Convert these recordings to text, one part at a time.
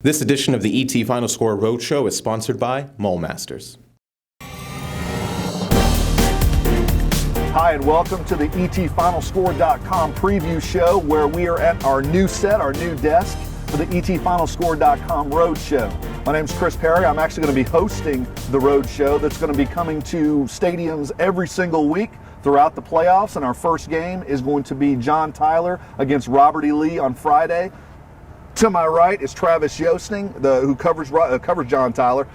This edition of the ET Final Score Roadshow is sponsored by Mole Masters. Hi, and welcome to the ETFinalScore.com preview show, where we are at our new set, our new desk for the ETFinalScore.com Roadshow. My name is Chris Parry. I'm actually going to be hosting the Roadshow that's going to be coming to stadiums every single week throughout the playoffs, and our first game is going to be John Tyler against Robert E. Lee on Friday. To my right is Travis Yoesting, who covers John Tyler.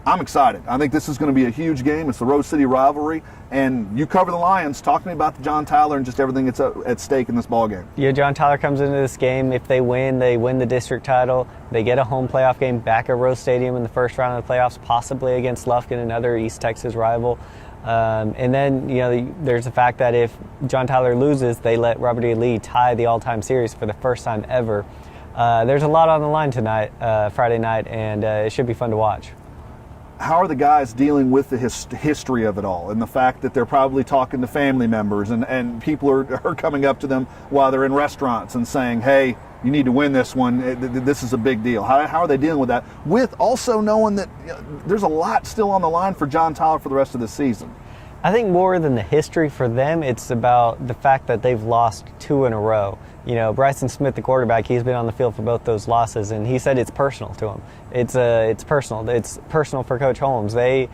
I'm excited. I think this is going to be a huge game. It's the Rose City Rivalry, and you cover the Lions. Talk to me about the John Tyler and just everything that's at stake in this ball game. Yeah, John Tyler comes into this game. If they win the district title. They get a home playoff game back at Rose Stadium in the first round of the playoffs, possibly against Lufkin, another East Texas rival. And then, there's the fact that if John Tyler loses, they let Robert E. Lee tie the all-time series for the first time ever. There's a lot on the line tonight, Friday night, and it should be fun to watch. How are the guys dealing with the history of it all, and the fact that they're probably talking to family members and people are coming up to them while they're in restaurants and saying, hey, you need to win this one, this is a big deal. How are they dealing with that, with also knowing that there's a lot still on the line for John Tyler for the rest of the season? I think more than the history for them, it's about the fact that they've lost 2 in a row. Bryson Smith, the quarterback, he's been on the field for both those losses, and he said it's personal to him. It's personal. It's personal for Coach Holmes. They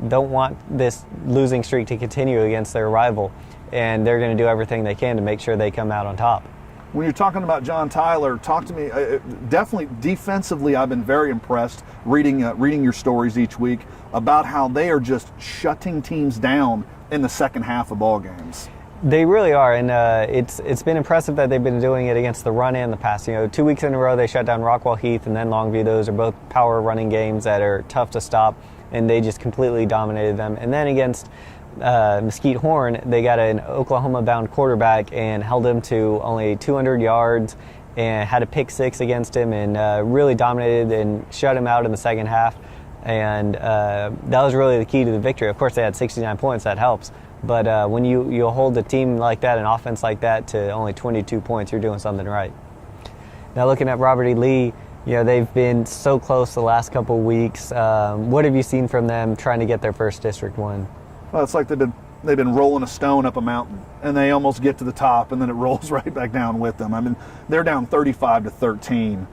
don't want this losing streak to continue against their rival, and they're going to do everything they can to make sure they come out on top. When you're talking about John Tyler, talk to me. Definitely defensively, I've been very impressed reading your stories each week about how they are just shutting teams down in the second half of ball games. They really are, and it's been impressive that they've been doing it against the run and the pass. 2 weeks in a row they shut down Rockwall Heath and then Longview. Those are both power running games that are tough to stop, and they just completely dominated them. And then against Mesquite Horn, they got an Oklahoma-bound quarterback and held him to only 200 yards and had a pick 6 against him, and really dominated and shut him out in the second half. And that was really the key to the victory. Of course, they had 69 points. That helps. But when you hold a team like that, an offense like that, to only 22 points, you're doing something right. Now, looking at Robert E. Lee, they've been so close the last couple weeks. What have you seen from them trying to get their first district win? Well, it's like they've been rolling a stone up a mountain, and they almost get to the top, and then it rolls right back down with them. I mean, they're down 35-13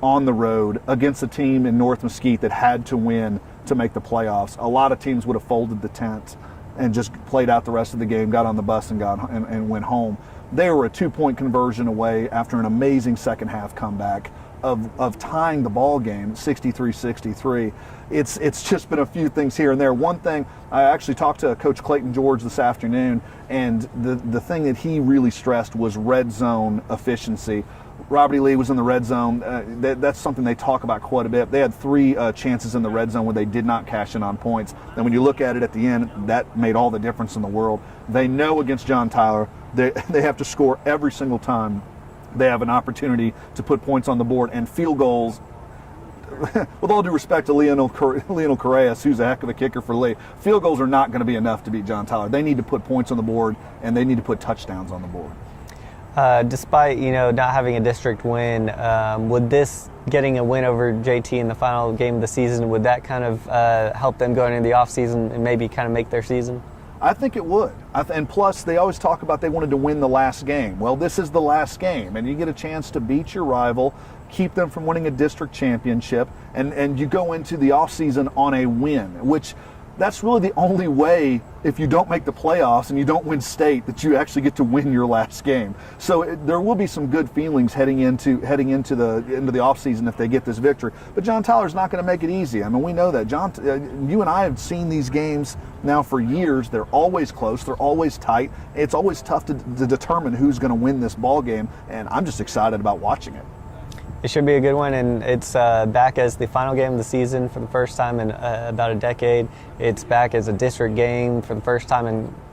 on the road against a team in North Mesquite that had to win to make the playoffs. A lot of teams would have folded the tent and just played out the rest of the game, got on the bus and went home. They were a 2-point conversion away after an amazing second half comeback of tying the ball game 63-63. It's just been a few things here and there. One thing, I actually talked to Coach Clayton George this afternoon, and the thing that he really stressed was red zone efficiency. Robert E. Lee was in the red zone. That's something they talk about quite a bit. They had 3 chances in the red zone where they did not cash in on points. And when you look at it at the end, that made all the difference in the world. They know against John Tyler, they have to score every single time they have an opportunity to put points on the board, and field goals. With all due respect to Leonel Correas, who's a heck of a kicker for Lee, field goals are not going to be enough to beat John Tyler. They need to put points on the board, and they need to put touchdowns on the board. Despite not having a district win, would this getting a win over JT in the final game of the season, would that kind of help them going into the off season and maybe kind of make their season? I think it would. And plus, they always talk about they wanted to win the last game. Well, this is the last game, and you get a chance to beat your rival, keep them from winning a district championship, and you go into the off season on a win, which that's really the only way, if you don't make the playoffs and you don't win state, that you actually get to win your last game. So there will be some good feelings heading into the offseason if they get this victory. But John Tyler's not going to make it easy. I mean, we know that. John, you and I have seen these games now for years. They're always close. They're always tight. It's always tough to determine who's going to win this ball game, and I'm just excited about watching it. It should be a good one, and it's back as the final game of the season for the first time in about a decade. It's back as a district game for the first time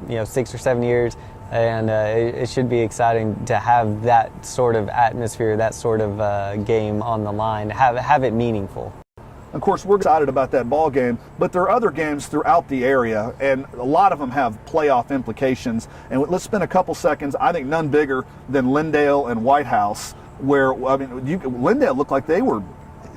in 6 or 7 years, and it should be exciting to have that sort of atmosphere, that sort of game on the line, have it meaningful. Of course, we're excited about that ball game, but there are other games throughout the area, and a lot of them have playoff implications. And let's spend a couple seconds, I think none bigger than Lindale and White House, where, Lindale looked like they were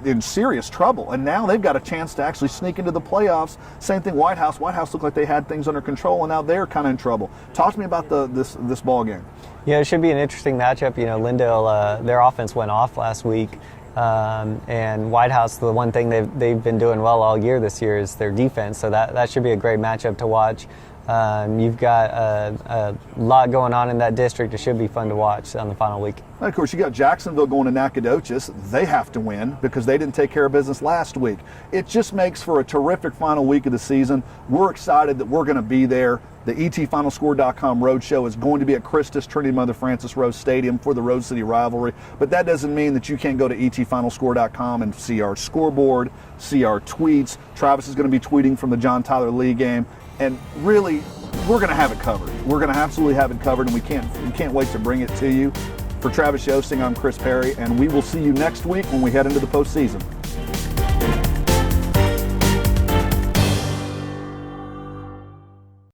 in serious trouble, and now they've got a chance to actually sneak into the playoffs. Same thing, White House. White House looked like they had things under control, and now they're kind of in trouble. Talk to me about this ball game. Yeah, it should be an interesting matchup. You know, Lindale, their offense went off last week, and White House, the one thing they've been doing well all year this year is their defense. So that should be a great matchup to watch. You've got a lot going on in that district. It should be fun to watch on the final week. And of course, you got Jacksonville going to Nacogdoches. They have to win because they didn't take care of business last week. It just makes for a terrific final week of the season. We're excited that we're going to be there. The ETFinalscore.com Roadshow is going to be at Christus Trinity Mother Frances Rose Stadium for the Rose City Rivalry. But that doesn't mean that you can't go to ETFinalscore.com and see our scoreboard, see our tweets. Travis is going to be tweeting from the John Tyler Lee game. And really, we're going to have it covered. We're going to absolutely have it covered, and we can't wait to bring it to you. For Travis Yoesting, I'm Chris Parry, and we will see you next week when we head into the postseason.